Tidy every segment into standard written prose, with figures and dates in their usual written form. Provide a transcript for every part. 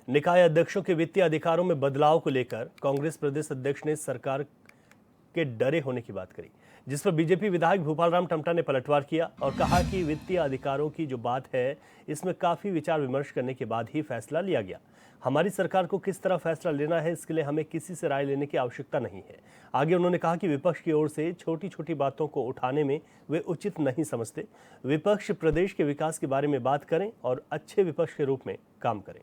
निकाय अध्यक्षों के वित्तीय अधिकारों में बदलाव को लेकर कांग्रेस प्रदेश अध्यक्ष ने सरकार के डरे होने की बात करी, जिस पर बीजेपी विधायक भूपाल राम टमटा ने पलटवार किया और कहा कि वित्तीय अधिकारों की जो बात है इसमें काफी विचार विमर्श करने के बाद ही फैसला लिया गया। हमारी सरकार को किस तरह फैसला लेना है इसके लिए हमें किसी से राय लेने की आवश्यकता नहीं है। आगे उन्होंने कहा कि विपक्ष की ओर से छोटी छोटी बातों को उठाने में वे उचित नहीं समझते। विपक्ष प्रदेश के विकास के बारे में बात करें और अच्छे विपक्ष के रूप में काम करें।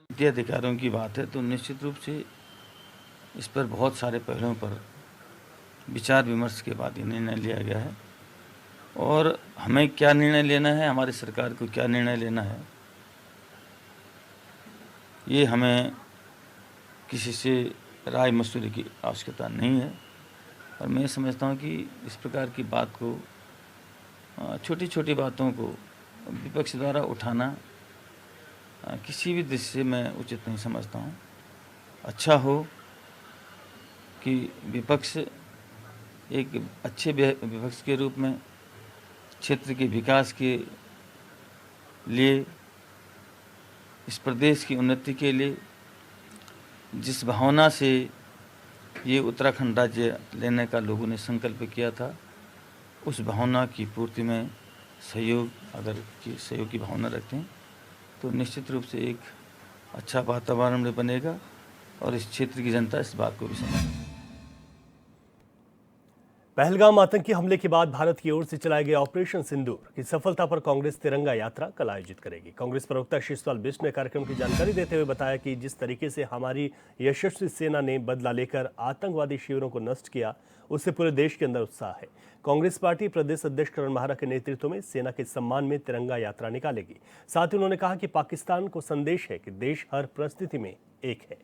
वित्तीय अधिकारों की बात है तो निश्चित रूप से इस पर बहुत सारे पहलुओं पर विचार विमर्श के बाद ये निर्णय लिया गया है और हमें क्या निर्णय लेना है, हमारी सरकार को क्या निर्णय लेना है, ये हमें किसी से राय मशवरे की आवश्यकता नहीं है। और मैं समझता हूँ कि इस प्रकार की बात को, छोटी छोटी बातों को विपक्ष द्वारा उठाना किसी भी दृष्टि से मैं उचित नहीं समझता हूँ। अच्छा हो कि विपक्ष एक अच्छे विपक्ष के रूप में क्षेत्र के विकास के लिए, इस प्रदेश की उन्नति के लिए जिस भावना से ये उत्तराखंड राज्य लेने का लोगों ने संकल्प किया था, उस भावना की पूर्ति में सहयोग की भावना रखते हैं तो निश्चित रूप से एक अच्छा वातावरण बनेगा और इस क्षेत्र की जनता इस बात को भी समझेगी। पहलगाम आतंकी हमले के बाद भारत की ओर से चलाए गए ऑपरेशन सिंदूर की सफलता पर कांग्रेस तिरंगा यात्रा कल आयोजित करेगी। कांग्रेस प्रवक्ता शिशपाल बिष्ट ने कार्यक्रम की जानकारी देते हुए बताया कि जिस तरीके से हमारी यशस्वी सेना ने बदला लेकर आतंकवादी शिविरों को नष्ट किया, उससे पूरे देश के अंदर उत्साह है। कांग्रेस पार्टी प्रदेश अध्यक्ष करण माहरा के नेतृत्व में सेना के सम्मान में तिरंगा यात्रा निकालेगी। साथ ही उन्होंने कहा कि पाकिस्तान को संदेश है कि देश हर परिस्थिति में एक है।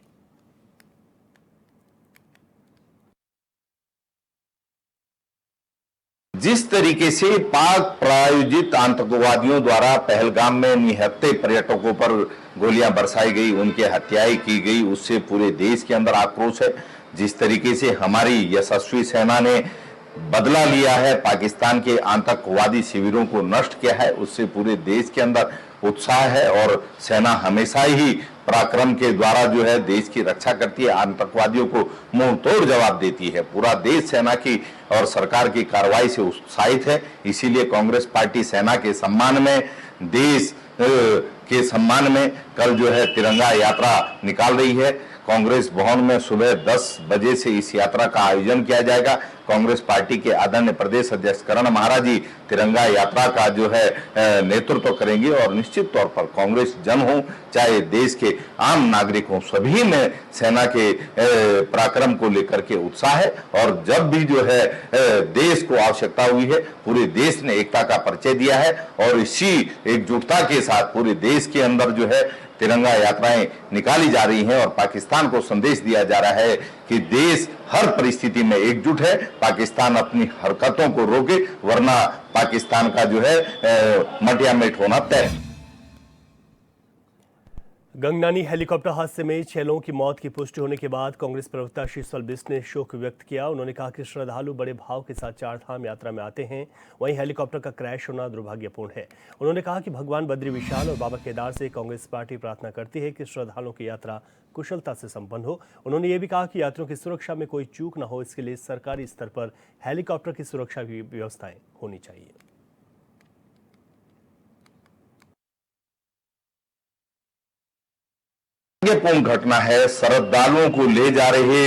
जिस तरीके से पाक प्रायोजित आतंकवादियों द्वारा पहलगाम में निहत्थे पर्यटकों पर गोलियां बरसाई गई, उनकी हत्याएं की गई, उससे पूरे देश के अंदर आक्रोश है। जिस तरीके से हमारी यशस्वी सेना ने बदला लिया है, पाकिस्तान के आतंकवादी शिविरों को नष्ट किया है, उससे पूरे देश के अंदर उत्साह है। और सेना हमेशा ही पराक्रम के द्वारा जो है देश की रक्षा करती है, आतंकवादियों को मुंह तोड़ जवाब देती है। पूरा देश सेना की और सरकार की कार्रवाई से उत्साहित है। इसीलिए कांग्रेस पार्टी सेना के सम्मान में, देश के सम्मान में कल जो है तिरंगा यात्रा निकाल रही है। कांग्रेस भवन में सुबह 10 बजे से इस यात्रा का आयोजन किया जाएगा। कांग्रेस पार्टी के आदरणीय प्रदेश अध्यक्ष करण माहरा जी तिरंगा यात्रा का जो है नेतृत्व करेंगे और निश्चित तौर पर कांग्रेस जन हो चाहे देश के आम नागरिक हो, सभी में सेना के पराक्रम को लेकर के उत्साह है। और जब भी जो है देश को आवश्यकता हुई है, पूरे देश ने एकता का परिचय दिया है और इसी एकजुटता के साथ पूरे देश के अंदर जो है तिरंगा यात्राएं निकाली जा रही हैं और पाकिस्तान को संदेश दिया जा रहा है कि देश हर परिस्थिति में एकजुट है। पाकिस्तान अपनी हरकतों को रोके, वरना पाकिस्तान का जो है मटियामेट होना तय है। गंगनानी हेलीकॉप्टर हादसे में 6 लोगों की मौत की पुष्टि होने के बाद कांग्रेस प्रवक्ता शिशपाल बिष्ट ने शोक व्यक्त किया। उन्होंने कहा कि श्रद्धालु बड़े भाव के साथ चारधाम यात्रा में आते हैं, वहीं हेलीकॉप्टर का क्रैश होना दुर्भाग्यपूर्ण है। उन्होंने कहा कि भगवान बद्री विशाल और बाबा केदार से कांग्रेस पार्टी प्रार्थना करती है कि श्रद्धालुओं की यात्रा कुशलता से संपन्न हो। उन्होंने ये भी कहा कि यात्रियों की सुरक्षा में कोई चूक न हो, इसके लिए सरकारी स्तर पर हेलीकॉप्टर की सुरक्षा की व्यवस्थाएं होनी चाहिए। पूर्ण घटना है। श्रद्धालुओं को ले जा रहे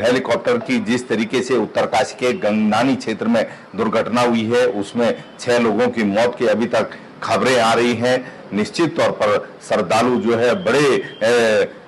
हेलीकॉप्टर की जिस तरीके से उत्तरकाशी के गंगनानी क्षेत्र में दुर्घटना हुई है, उसमें 6 लोगों की मौत की अभी तक खबरें आ रही हैं। निश्चित तौर पर श्रद्धालु जो है बड़े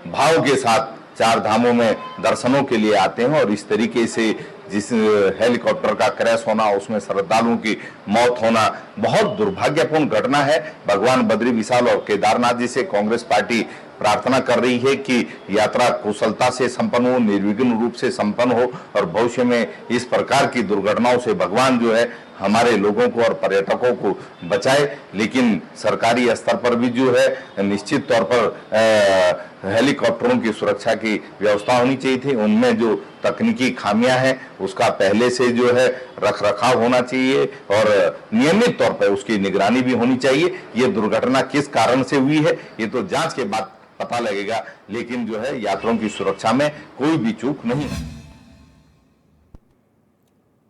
भाव के साथ चार धामों में दर्शनों के लिए आते हैं और इस तरीके से जिस हेलीकॉप्टर का क्रैश होना, उसमें श्रद्धालुओं की मौत होना बहुत दुर्भाग्यपूर्ण घटना है। भगवान बद्री विशाल और केदारनाथ जी से कांग्रेस पार्टी प्रार्थना कर रही है कि यात्रा कुशलता से संपन्न हो, निर्विघ्न रूप से संपन्न हो और भविष्य में इस प्रकार की दुर्घटनाओं से भगवान जो है हमारे लोगों को और पर्यटकों को बचाए। लेकिन सरकारी स्तर पर भी जो है निश्चित तौर पर हेलीकॉप्टरों की सुरक्षा की व्यवस्था होनी चाहिए थी। उनमें जो तकनीकी खामियां हैं उसका पहले से जो है रख रखाव होना चाहिए और नियमित तौर पर उसकी निगरानी भी होनी चाहिए। ये दुर्घटना किस कारण से हुई है ये तो जांच के बाद पता लगेगा, लेकिन जो है यात्रियों की सुरक्षा में कोई भी चूक नहीं है।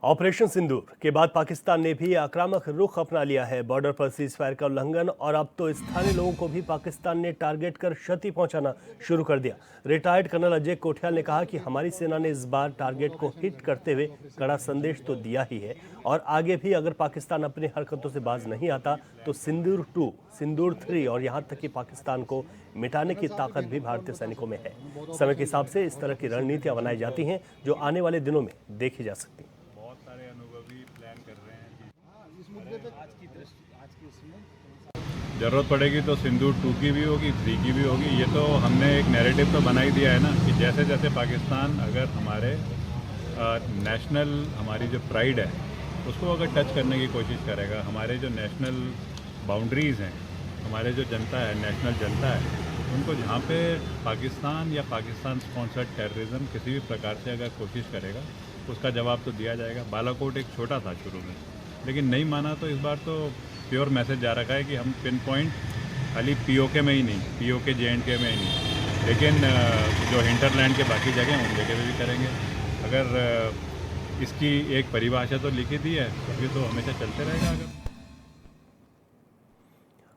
ऑपरेशन सिंदूर के बाद पाकिस्तान ने भी आक्रामक रुख अपना लिया है। बॉर्डर पर सीज फायर का उल्लंघन और अब तो स्थानीय लोगों को भी पाकिस्तान ने टारगेट कर क्षति पहुंचाना शुरू कर दिया। रिटायर्ड कर्नल अजय कोठियाल ने कहा कि हमारी सेना ने इस बार टारगेट को हिट करते हुए कड़ा संदेश तो दिया ही है और आगे भी अगर पाकिस्तान अपनी हरकतों से बाज नहीं आता तो सिंदूर 2, सिंदूर 3 और यहां तक कि पाकिस्तान को मिटाने की ताकत भी भारतीय सैनिकों में है। समय के हिसाब से इस तरह की रणनीतियां बनाई जाती हैं जो आने वाले दिनों में देखी जा सकती हैं। ज़रूरत पड़ेगी तो सिंदूर 2 की भी होगी, 3 की भी होगी। ये तो हमने एक नैरेटिव तो बना ही दिया है ना कि जैसे जैसे पाकिस्तान अगर हमारे नेशनल हमारी जो प्राइड है उसको अगर टच करने की कोशिश करेगा, हमारे जो नेशनल बाउंड्रीज़ हैं, हमारे जो जनता है, नेशनल जनता है, उनको जहाँ पे पाकिस्तान या पाकिस्तान स्पॉन्सर्ड टेररिज्म किसी भी प्रकार से अगर कोशिश करेगा उसका जवाब तो दिया जाएगा। बालाकोट एक छोटा था शुरू में, लेकिन नहीं माना तो इस बार तो प्योर मैसेज जा रखा है कि हम पिन पॉइंट खाली पीओके में ही नहीं, पीओके जेएंडके में ही नहीं, लेकिन जो हिंटरलैंड के बाकी जगह हैं उन जगह पे भी करेंगे। अगर इसकी एक परिभाषा तो लिखी दी है तो फिर तो हमेशा चलते रहेगा। अगर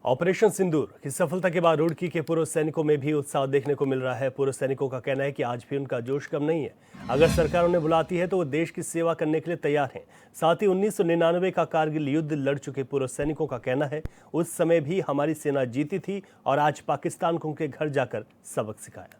ऑपरेशन सिंदूर की सफलता के बाद रुड़की के पूर्व सैनिकों में भी उत्साह देखने को मिल रहा है। पूर्व सैनिकों का कहना है कि आज भी उनका जोश कम नहीं है। अगर सरकार उन्हें बुलाती है तो वो देश की सेवा करने के लिए तैयार हैं। साथ ही 1999 का कारगिल युद्ध लड़ चुके पूर्व सैनिकों का कहना है उस समय भी हमारी सेना जीती थी और आज पाकिस्तान को उनके घर जाकर सबक सिखाया।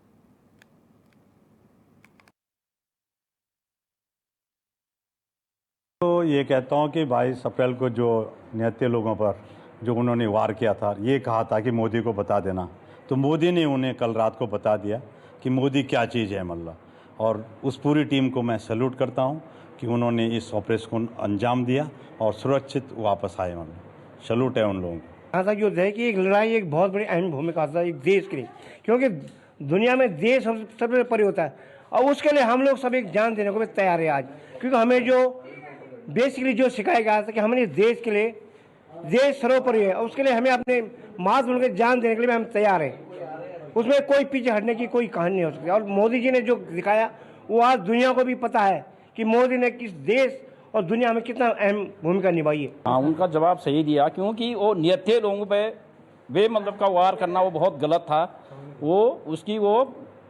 तो ये कहता हूँ कि 22 अप्रैल को जो निहत्थे लोगों पर जो उन्होंने वार किया था, ये कहा था कि मोदी को बता देना, तो मोदी ने उन्हें कल रात को बता दिया कि मोदी क्या चीज़ है मल्ला। और उस पूरी टीम को मैं सैल्यूट करता हूँ कि उन्होंने इस ऑपरेशन को अंजाम दिया और सुरक्षित वापस आए। मतलब सैल्यूट है उन लोगों को। यहाँ तक युद्ध है कि एक लड़ाई एक बहुत बड़ी अहम भूमिका था एक देश के लिए, क्योंकि दुनिया में देश सबसे परे होता है और उसके लिए हम लोग सब एक जान देने को भी तैयार है आज। क्योंकि हमें जो बेसिकली जो सिखाया गया था कि हमें देश के लिए देश सर्वोपरि है और उसके लिए हमें अपने मातृभूमि के जान देने के लिए हम तैयार हैं। उसमें कोई पीछे हटने की कोई कहानी नहीं हो सकती। और मोदी जी ने जो दिखाया वो आज दुनिया को भी पता है कि मोदी ने किस देश और दुनिया में कितना अहम भूमिका निभाई है। हाँ, उनका जवाब सही दिया, क्योंकि वो निहत्थे लोगों पे वे मतलब का वार करना वो बहुत गलत था। वो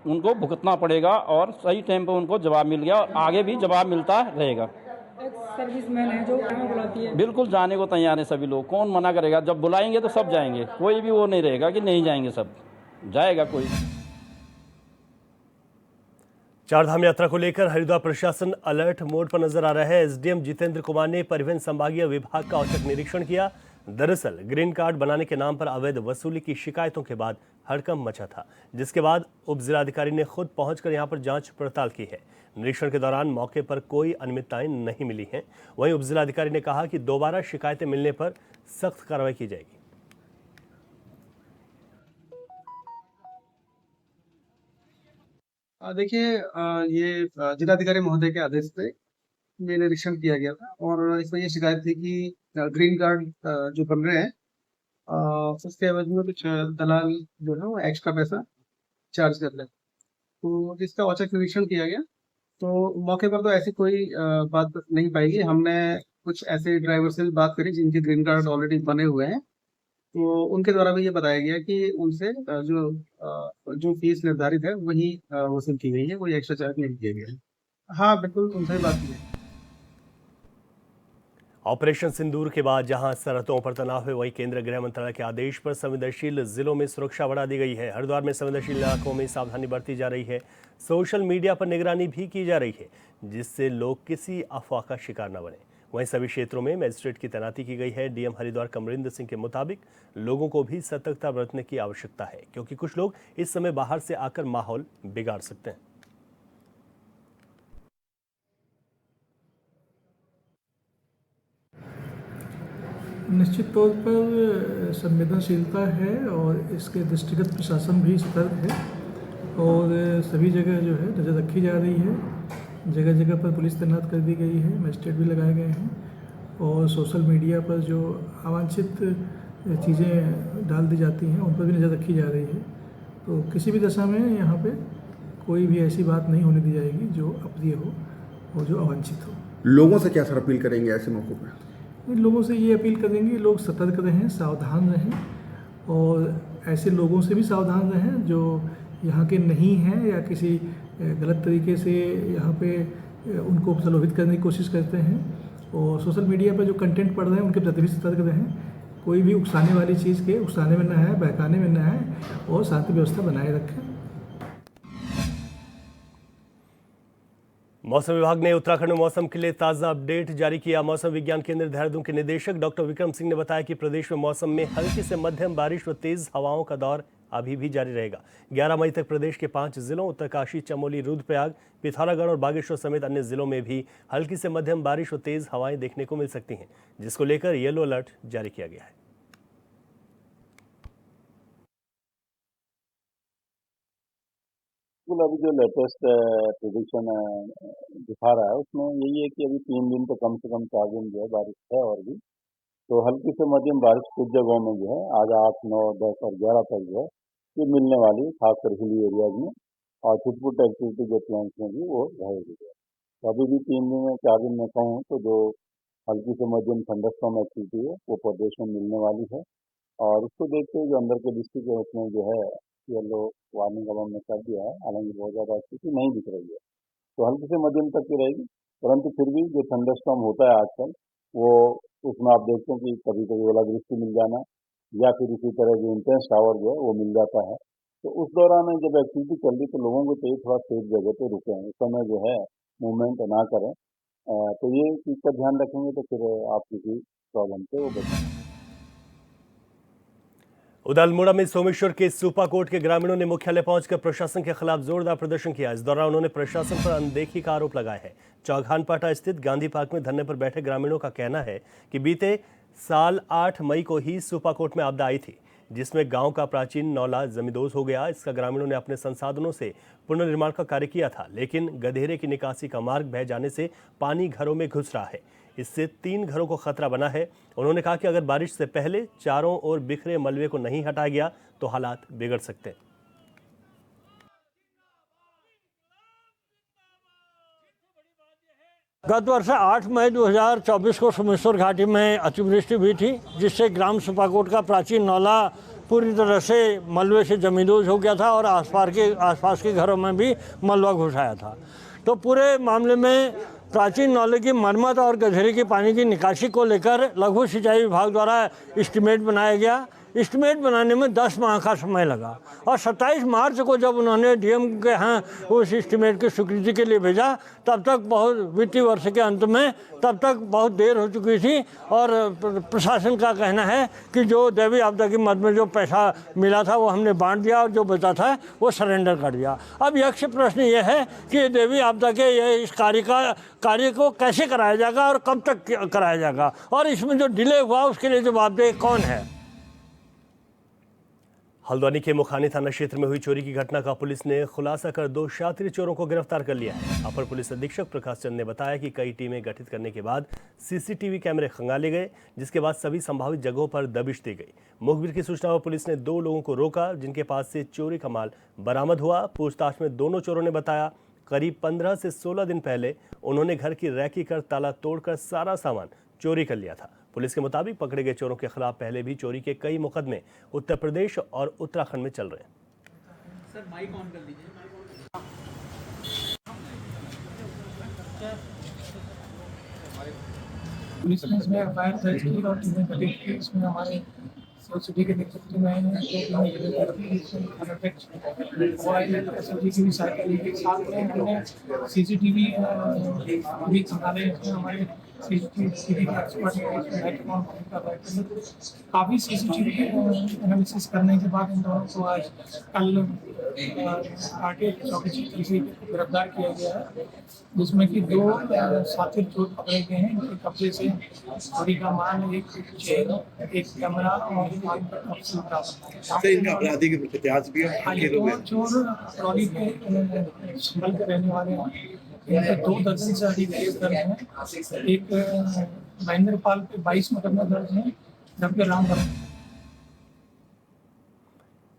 उनको भुगतना पड़ेगा और सही टाइम पे उनको जवाब मिल गया और आगे भी जवाब मिलता रहेगा। सर्विसमैन है जो बुलाती है, बिल्कुल जाने को तैयार है सभी लोग। कौन मना करेगा? जब बुलाएंगे तो सब जाएंगे, कोई भी वो नहीं रहेगा कि नहीं जाएंगे, सब जाएगा कोई। चारधाम यात्रा को लेकर हरिद्वार प्रशासन अलर्ट मोड पर नजर आ रहा है। एसडीएम जितेंद्र कुमार ने परिवहन संभागीय विभाग का औचक निरीक्षण किया। दरअसल ग्रीन कार्ड बनाने के नाम पर अवैध वसूली की शिकायतों के बाद हड़कंप मचा था, जिसके बाद उप जिलाधिकारी ने खुद पहुंचकर यहां पर जांच पड़ताल की है। निरीक्षण के दौरान मौके पर कोई अनियमितताएं नहीं मिली हैं। वहीं उप जिलाधिकारी ने कहा कि दोबारा शिकायतें मिलने पर सख्त कार्रवाई की जाएगी। देखिए, ये जिलाधिकारी महोदय के आदेश पे ये निरीक्षण किया गया था और इसमें ये शिकायत थी कि ग्रीन कार्ड जो बन रहे हैं उसके एवज में कुछ दलाल जो है वो एक्स्ट्रा पैसा चार्ज कर रहे हैं। तो इसका औचक निरीक्षण किया गया तो मौके पर तो ऐसी कोई बात नहीं पाएगी। हमने कुछ ऐसे ड्राइवर से बात करी जिनके ग्रीन कार्ड ऑलरेडी बने हुए हैं, तो उनके द्वारा भी ये बताया गया कि उनसे जो फीस निर्धारित है वही वसूल की गई है, कोई एक्स्ट्रा चार्ज नहीं किया गया है। हाँ बिल्कुल, उनसे बात की है। ऑपरेशन सिंदूर के बाद जहां सरहदों पर तनाव है, वहीं केंद्रीय गृह मंत्रालय के आदेश पर संवेदनशील जिलों में सुरक्षा बढ़ा दी गई है। हरिद्वार में संवेदनशील इलाकों में सावधानी बरती जा रही है। सोशल मीडिया पर निगरानी भी की जा रही है जिससे लोग किसी अफवाह का शिकार न बने। वहीं सभी क्षेत्रों में मजिस्ट्रेट की तैनाती की गई है। डीएम हरिद्वार कमरिंदर सिंह के मुताबिक लोगों को भी सतर्कता बरतने की आवश्यकता है, क्योंकि कुछ लोग इस समय बाहर से आकर माहौल बिगाड़ सकते हैं। निश्चित तौर पर संवेदनशीलता है और इसके दृष्टिगत प्रशासन भी सतर्क है और सभी जगह जो है नज़र रखी जा रही है। जगह जगह पर पुलिस तैनात कर दी गई है, मजिस्ट्रेट भी लगाए गए हैं और सोशल मीडिया पर जो अवांछित चीज़ें डाल दी जाती हैं उन पर भी नज़र रखी जा रही है। तो किसी भी दशा में यहाँ पे कोई भी ऐसी बात नहीं होने दी जाएगी जो अप्रिय हो और जो अवांछित हो। लोगों से क्या सर अपील करेंगे ऐसे मौक़ों पर? लोगों से ये अपील करेंगे लोग सतर्क रहें, सावधान रहें और ऐसे लोगों से भी सावधान रहें जो यहाँ के नहीं हैं या किसी गलत तरीके से यहाँ पे उनको प्रलोभित करने की कोशिश करते हैं और सोशल मीडिया पर जो कंटेंट पढ़ रहे हैं उनके प्रति भी सतर्क रहें। कोई भी उकसाने वाली चीज़ के उकसाने में न आए, बहकाने में न आए और शांति व्यवस्था बनाए रखें। मौसम विभाग ने उत्तराखंड में मौसम के लिए ताज़ा अपडेट जारी किया। मौसम विज्ञान केंद्र देहरादून के निदेशक डॉक्टर विक्रम सिंह ने बताया कि प्रदेश में मौसम में हल्की से मध्यम बारिश व तेज हवाओं का दौर अभी भी जारी रहेगा। 11 मई तक प्रदेश के 5 जिलों उत्तरकाशी, चमोली, रुद्रप्रयाग, पिथौरागढ़ और बागेश्वर समेत अन्य जिलों में भी हल्की से मध्यम बारिश व तेज हवाएं देखने को मिल सकती हैं, जिसको लेकर येलो अलर्ट जारी किया गया है। अभी जो लेटेस्ट प्रेडिक्शन दिखा रहा है उसमें यही है कि अभी 3 दिन तो कम से कम 4 दिन जो है बारिश है और भी तो हल्की से मध्यम बारिश कुछ जगहों में जो है आज 8, 9, 10 और 11 तक जो है ये मिलने वाली, खासकर हिली एरियाज में और छुटपुट एक्टिविटी जो प्लान्स में भी वो रहेगी। तो अभी भी 3 दिन में 4 दिन में कहूँ तो जो हल्की से मध्यम थंडरस्टॉर्म एक्टिविटी है वो प्रदेश में मिलने वाली है और उसको देखते हुए जो अंदर के डिस्ट्रिक्ट है उसमें जो है येलो वार्निंग गवर्नमेंट कर दिया है। हालांकि बहुत ज़्यादा स्थिति नहीं दिख रही है तो हल्की से मध्यम तक की रहेगी, परंतु फिर भी जो थंडरस्टॉर्म होता है आजकल वो उसमें आप देखते हैं कि कभी कभी ओलावृष्टि मिल जाना या फिर इसी तरह जो इंटेंस शावर जो है वो मिल जाता है। तो उस दौरान जब एक्टिविटी चल रही तो लोगों को चाहिए थोड़ा सेफ जगह पे रुकें, उस समय जो है मूवमेंट ना करें। तो ये चीज़ का ध्यान रखेंगे तो फिर आप किसी प्रॉब्लम से वो बचेंगे। उधर अल्मोड़ा में सोमेश्वर के सुपाकोट के ग्रामीणों ने मुख्यालय पहुंचकर प्रशासन के खिलाफ जोरदार प्रदर्शन किया। इस दौरान उन्होंने प्रशासन पर अनदेखी का आरोप लगाया है। चौघानपाटा स्थित गांधी पार्क में धरने पर बैठे ग्रामीणों का कहना है कि बीते साल 8 मई को ही सुपाकोट में आपदा आई थी, जिसमें गांव का प्राचीन नौला जमींदोज हो गया। इसका ग्रामीणों ने अपने संसाधनों से पुनर्निर्माण का कार्य किया था, लेकिन गधेरे की निकासी का मार्ग बह जाने से पानी घरों में घुस रहा है। इससे 3 घरों को खतरा बना है। उन्होंने कहा कि अगर बारिश से पहले चारों ओर बिखरे मलबे को नहीं हटाया गया तो हालात बिगड़ सकते हैं। गत वर्ष 8 मई 2024 को सोमेश्वर घाटी में अतिवृष्टि हुई थी, जिससे ग्राम सुपाकोट का प्राचीन नौला पूरी तरह से मलबे से जमींदोज हो गया था और आसपास के घरों में भी मलबा घुस आया था। तो पूरे मामले में प्राचीन नौले की मरम्मत और गधेरे के पानी की निकासी को लेकर लघु सिंचाई विभाग द्वारा एस्टीमेट बनाया गया। एस्टीमेट बनाने में 10 माह का समय लगा और 27 मार्च को जब उन्होंने डीएम के यहाँ उस एस्टीमेट की स्वीकृति के लिए भेजा तब तक बहुत वित्तीय वर्ष के अंत में तब तक बहुत देर हो चुकी थी और प्रशासन का कहना है कि जो दैवीय आपदा की मद में जो पैसा मिला था वो हमने बांट दिया और जो बचा था वो सरेंडर कर दिया। अब यक्ष प्रश्न ये है कि दैवीय आपदा के इस कार्य को कैसे कराया जाएगा और कब तक कराया जाएगा और इसमें जो डिले हुआ उसके लिए जवाबदेह कौन है। हल्द्वानी के मुखानी थाना क्षेत्र में हुई चोरी की घटना का पुलिस ने खुलासा कर 2 शातिर चोरों को गिरफ्तार कर लिया है। अपर पुलिस अधीक्षक प्रकाश चंद ने बताया कि कई टीमें गठित करने के बाद सीसीटीवी कैमरे खंगाले गए, जिसके बाद सभी संभावित जगहों पर दबिश दी गई। मुखबिर की सूचना पर पुलिस ने 2 लोगों को रोका, जिनके पास से चोरी का माल बरामद हुआ। पूछताछ में दोनों चोरों ने बताया करीब 15 से 16 दिन पहले उन्होंने घर की रैकी कर ताला तोड़कर सारा सामान चोरी कर लिया था। पुलिस के मुताबिक पकड़े गए चोरों के खिलाफ पहले भी चोरी के कई मुकदमे उत्तर प्रदेश और उत्तराखंड में चल रहे हैं। सर माइक ऑन कर लीजिए। पुलिस ने इसमें एफआईआर दर्ज की और टीमें गठित की। इसमें हमारे सिटी के नेतृत्व में एसओजी की भी सहायता ली गई। साथ में हमने सीसीटीवी भी संभाले। इसमें हमारे सीसीटीवी के एक्सपर्ट काफ़ी सीसीटीवी एनालिसिस करने के बाद इन दोनों को आज कल आटे चौकी किसी को गिरफ्तार किया गया है, जिसमें कि 2 साथी चोर पकड़े गए हैं। इनके कब्जे से चोरी का माल, एक चेन, एक कैमरा और इनका अपराधी के इतिहास भी है। हाँ, 2 चोर ट्रॉली के संभल के रहने वाले हैं। इनके 2 दर्जन से अधिक केस दर्ज हैं। एक महेंद्र पाल पे 22 मुकदमा दर्ज है, जबकि रामगढ़।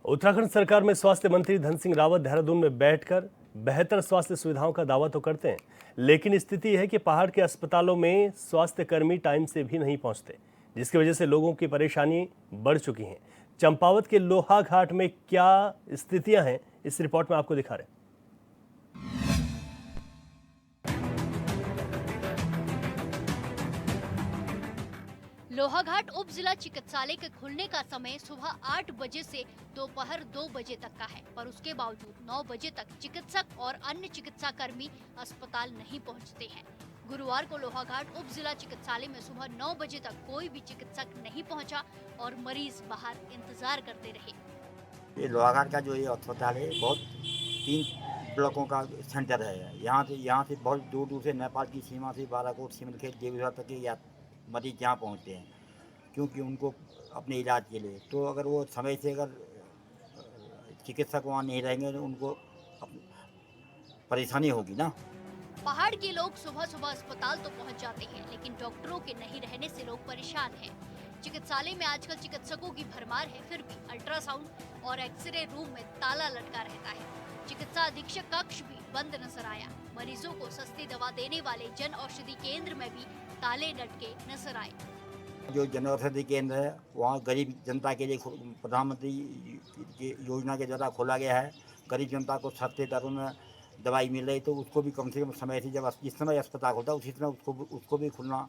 उत्तराखंड सरकार में स्वास्थ्य मंत्री धन सिंह रावत देहरादून में बैठकर बेहतर स्वास्थ्य सुविधाओं का दावा तो करते हैं, लेकिन स्थिति है कि पहाड़ के अस्पतालों में स्वास्थ्य कर्मी टाइम से भी नहीं पहुंचते, जिसकी वजह से लोगों की परेशानी बढ़ चुकी है। चंपावत के लोहाघाट में क्या स्थितियां हैं, इस रिपोर्ट में आपको दिखा रहे हैं। लोहाघाट उप जिला चिकित्सालय के खुलने का समय सुबह 8 बजे से दोपहर 2 बजे तक का है, पर उसके बावजूद 9 बजे तक चिकित्सक और अन्य चिकित्सा कर्मी अस्पताल नहीं पहुंचते हैं। गुरुवार को लोहाघाट उप जिला चिकित्सालय में सुबह 9 बजे तक कोई भी चिकित्सक नहीं पहुंचा और मरीज बाहर इंतजार करते रहे। ये लोहाघाट का जो ये अस्पताल है बहुत 3 ब्लॉकों का सेंटर है। यहाँ से बहुत दूर दूर से नेपाल की सीमा से बालाकोट, सिमलखेत, देवीधर तक के मरीज यहाँ पहुँचते हैं, क्योंकि उनको अपने इलाज के लिए। तो अगर वो समय से अगर चिकित्सक वहाँ नहीं रहेंगे तो उनको परेशानी होगी ना। पहाड़ के लोग सुबह सुबह अस्पताल तो पहुँच जाते हैं, लेकिन डॉक्टरों के नहीं रहने से लोग परेशान हैं। चिकित्सालय में आजकल चिकित्सकों की भरमार है, फिर भी अल्ट्रासाउंड और एक्सरे रूम में ताला लटका रहता है। चिकित्सा अधीक्षक कक्ष भी बंद नजर आया। मरीजों को सस्ती दवा देने वाले जन औषधि केंद्र में भी ताले लटके नजर आए। जो जन औषधि केंद्र है वहाँ गरीब जनता के लिए प्रधानमंत्री की योजना के द्वारा खोला गया है। गरीब जनता को सस्ते दरों में दवाई मिल रही, तो उसको भी कम से कम समय से, जब जिस समय अस्पताल होता है उसी समय उसको भी खुलना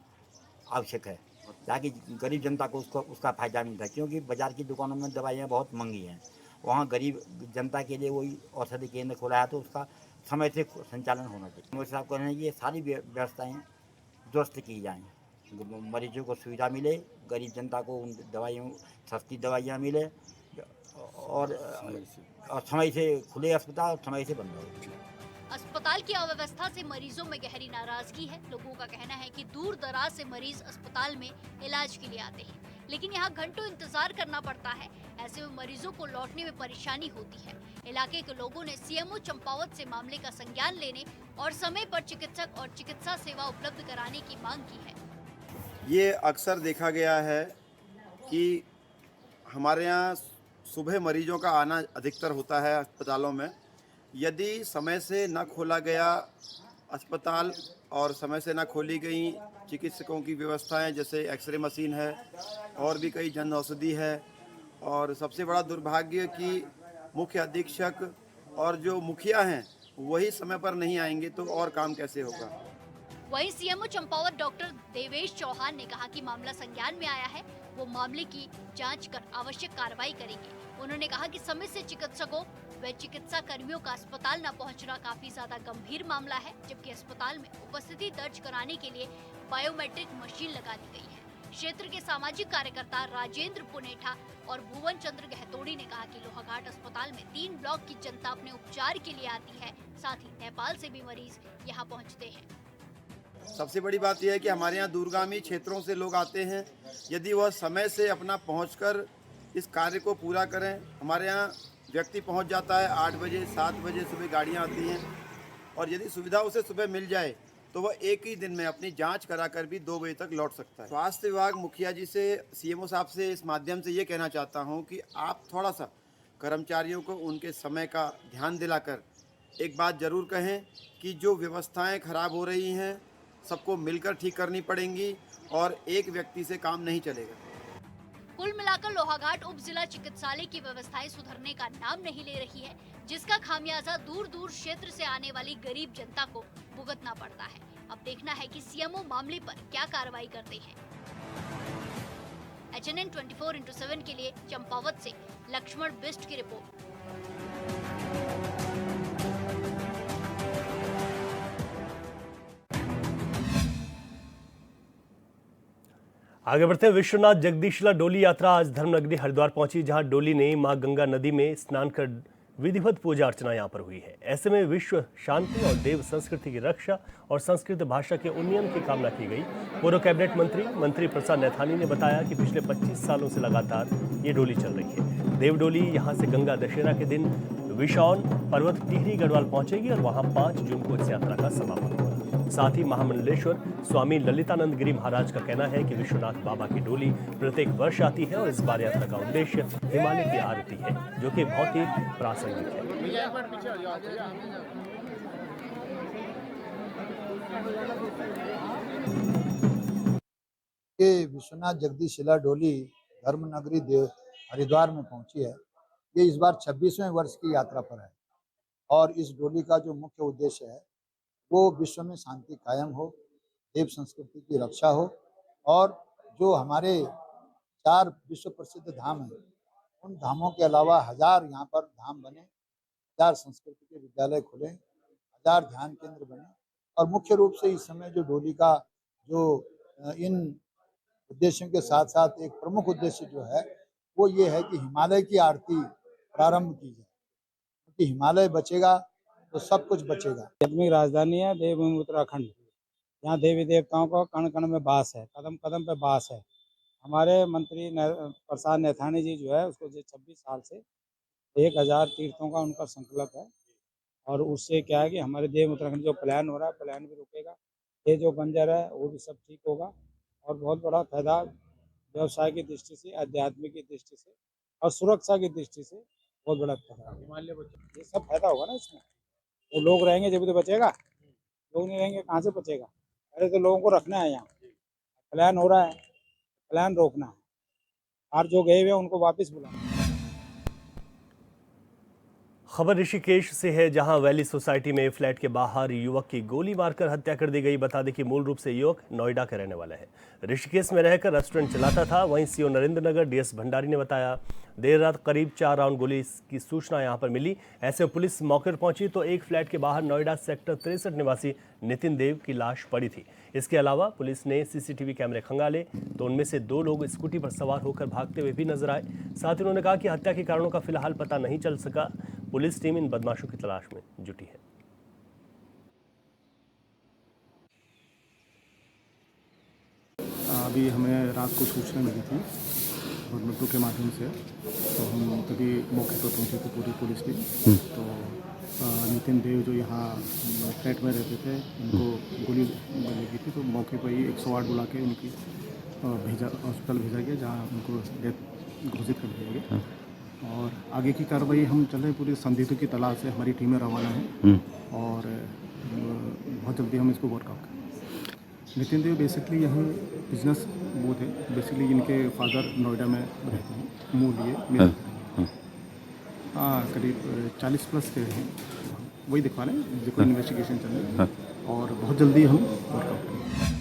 आवश्यक है, ताकि गरीब जनता को उसका फायदा मिलता है। क्योंकि बाजार की दुकानों में दवाइयाँ बहुत महंगी हैं, वहाँ गरीब जनता के लिए वही औषधि केंद्र खोला है, तो उसका समय से संचालन होना चाहिए। मोदी साहब कह रहे हैं ये सारी व्यवस्थाएँ दुरुस्त की जाएँ, मरीजों को सुविधा मिले, गरीब जनता को उन दवाइयों सस्ती दवाइयाँ मिले और समय से खुले अस्पताल, समय से बंद हो। अस्पताल की अव्यवस्था से मरीजों में गहरी नाराजगी है। लोगों का कहना है कि दूर दराज से मरीज अस्पताल में इलाज के लिए आते हैं, लेकिन यहाँ घंटों इंतजार करना पड़ता है। ऐसे में मरीजों को लौटने में परेशानी होती है। इलाके के लोगों ने सीएमओ चंपावत से मामले का संज्ञान लेने और समय पर चिकित्सक और चिकित्सा सेवा उपलब्ध कराने की मांग की है। ये अक्सर देखा गया है कि हमारे यहाँ सुबह मरीजों का आना अधिकतर होता है अस्पतालों में। यदि समय से न खोला गया अस्पताल और समय से न खोली गई चिकित्सकों की व्यवस्थाएं, जैसे एक्सरे मशीन है और भी कई जन औषधि है, और सबसे बड़ा दुर्भाग्य कि मुख्य अधीक्षक और जो मुखिया हैं वही समय पर नहीं आएंगे तो और काम कैसे होगा। वहीं सीएमओ चंपावत डॉक्टर देवेश चौहान ने कहा कि मामला संज्ञान में आया है, वो मामले की जांच कर आवश्यक कार्रवाई करेंगे। उन्होंने कहा कि समय से चिकित्सकों व चिकित्सा कर्मियों का अस्पताल न पहुंचना काफी ज्यादा गंभीर मामला है, जबकि अस्पताल में उपस्थिति दर्ज कराने के लिए बायोमेट्रिक मशीन लगा दी गई है। क्षेत्र के सामाजिक कार्यकर्ता राजेंद्र पुनेठा और भुवन चंद्र गहतोड़ी ने कहा कि लोहाघाट अस्पताल में 3 ब्लॉक की जनता अपने उपचार के लिए आती है, साथ ही नेपाल से भी मरीज यहाँ पहुँचते हैं। सबसे बड़ी बात यह है कि हमारे यहाँ दूरगामी क्षेत्रों से लोग आते हैं। यदि वह समय से अपना पहुंचकर इस कार्य को पूरा करें, हमारे यहाँ व्यक्ति पहुंच जाता है 8 बजे 7 बजे सुबह गाड़ियाँ आती हैं, और यदि सुविधा उसे सुबह मिल जाए तो वह एक ही दिन में अपनी जांच कराकर भी 2 बजे तक लौट सकता है। स्वास्थ्य विभाग मुखिया जी से, सीएमओ साहब से इस माध्यम से ये कहना चाहता हूँ कि आप थोड़ा सा कर्मचारियों को उनके समय का ध्यान दिलाकर एक बात ज़रूर कहें कि जो व्यवस्थाएँ खराब हो रही हैं सबको मिलकर ठीक करनी पड़ेंगी और एक व्यक्ति से काम नहीं चलेगा। कुल मिलाकर लोहाघाट उप जिला चिकित्सालय की व्यवस्थाएं सुधरने का नाम नहीं ले रही है, जिसका खामियाजा दूर दूर क्षेत्र से आने वाली गरीब जनता को भुगतना पड़ता है। अब देखना है कि सीएमओ मामले पर क्या कार्रवाई करते हैं। HNN 24/7 के लिए चंपावत से लक्ष्मण बिष्ट की रिपोर्ट। आगे बढ़ते हैं। विश्वनाथ जगदीशिला डोली यात्रा आज धर्मनगरी हरिद्वार पहुंची, जहां डोली ने मां गंगा नदी में स्नान कर विधिवत पूजा अर्चना यहाँ पर हुई है। ऐसे में विश्व शांति और देव संस्कृति की रक्षा और संस्कृत भाषा के उन्नयन की कामना की गई। पूर्व कैबिनेट मंत्री प्रसाद नैथानी ने बताया कि पिछले 25 सालों से लगातार ये डोली चल रही है। देव डोली यहाँ से गंगा दशहरा के दिन विशौन पर्वत टिहरी गढ़वाल पहुंचेगी और वहां 5 जून को इस यात्रा का समापन होगा। साथ ही महामंडलेश्वर स्वामी ललितानंद गिरी महाराज का कहना है कि विश्वनाथ बाबा की डोली प्रत्येक वर्ष आती है और इस बार यात्रा का उद्देश्य हिमालय की आरती है, जो कि बहुत ही प्रासंगिक है। ये विश्वनाथ जगदीश शिला डोली धर्मनगरी देव हरिद्वार में पहुंची है। ये इस बार 26वें वर्ष की यात्रा पर है और इस डोली का जो मुख्य उद्देश्य है वो विश्व में शांति कायम हो, देव संस्कृति की रक्षा हो और जो हमारे 4 विश्व प्रसिद्ध धाम हैं उन धामों के अलावा 1000 यहाँ पर धाम बने, 1000 संस्कृति के विद्यालय खुले, 1000 ध्यान केंद्र बने और मुख्य रूप से इस समय जो डोली का जो इन उद्देश्यों के साथ साथ एक प्रमुख उद्देश्य जो है वो ये है कि हिमालय की आरती प्रारंभ की जाए, क्योंकि हिमालय बचेगा तो सब कुछ बचेगा। आध्यात्मिक राजधानी है देवभूमि उत्तराखंड, यहाँ देवी देवताओं का कण कण में वास है, कदम कदम पे वास है। हमारे मंत्री प्रसाद नैथानी जी जो है उसको 26 साल से 1000 तीर्थों का उनका संकल्प है और उससे क्या है कि हमारे देव उत्तराखंड जो प्लान हो रहा है प्लान भी रुकेगा, ये जो बंजर है वो भी सब ठीक होगा और बहुत बड़ा फायदा व्यवसाय की दृष्टि से, आध्यात्मिक की दृष्टि से और सुरक्षा की दृष्टि से बहुत बड़ा फायदा, ये सब फायदा होगा ना इसमें। वो लोग रहेंगे जब तो बचेगा, लोग नहीं रहेंगे कहाँ से बचेगा। पहले तो लोगों को रखना है, यहाँ प्लान हो रहा है, प्लान रोकना है और जो गए हुए उनको वापस बुलाना। खबर ऋषिकेश से है, जहां वैली सोसाइटी में फ्लैट के बाहर युवक की गोली मारकर हत्या कर दी गई। बता दें कि मूल रूप से युवक नोएडा का रहने वाला है, ऋषिकेश में रहकर रेस्टोरेंट चलाता था। वहीं सीओ नरेंद्र नगर डीएस भंडारी ने बताया, देर रात करीब 4 राउंड गोली की सूचना यहां पर मिली। ऐसे में पुलिस मौके पर पहुंची तो एक फ्लैट के बाहर नोएडा सेक्टर 63 निवासी नितिन देव की लाश पड़ी थी। इसके अलावा पुलिस ने सीसीटीवी कैमरे खंगाले तो उनमें से 2 लोग स्कूटी पर सवार होकर भागते हुए भी नजर आए। साथ ही उन्होंने कहा कि हत्या के कारणों का फिलहाल पता नहीं चल सका। पुलिस टीम इन बदमाशों की तलाश में जुटी है। अभी हमें रात को सूचना मिली थी और मेट्रो के माध्यम से, तो हम तभी मौके पर पहुंचे थे पूरी पुलिस टीम। तो नितिन देव जो यहाँ फ्लैट में रहते थे उनको गोली लगी थी, तो मौके पर ही 108 बुला के उनकी हॉस्पिटल भेजा गया, जहाँ उनको डेथ घोषित कर दिया गया। और आगे की कार्रवाई हम चल रहे हैं, पूरी संदिग्धों की तलाश से हमारी टीमें रवाना है और बहुत जल्दी हम इसको वर्कआउट करेंगे। नितिन देव बेसिकली यहीं बिजनेस वो थे, बेसिकली इनके फादर नोएडा में रहते हैं, मूल ये मेरा करीब 40+ के हैं, वही दिखवा रहे हैं, जिनको इन्वेस्टिगेशन चल रही है और बहुत जल्दी हम वर्कआउट करेंगे।